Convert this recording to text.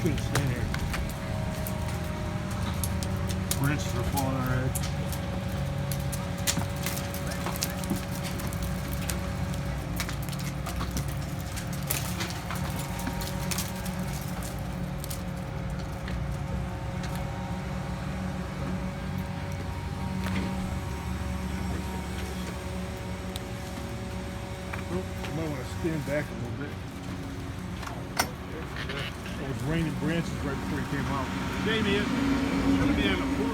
couldn't stand here. Branches are falling already. You might want to stand back a little bit. It was raining branches right before he came out. Damien, it's going to be on the floor.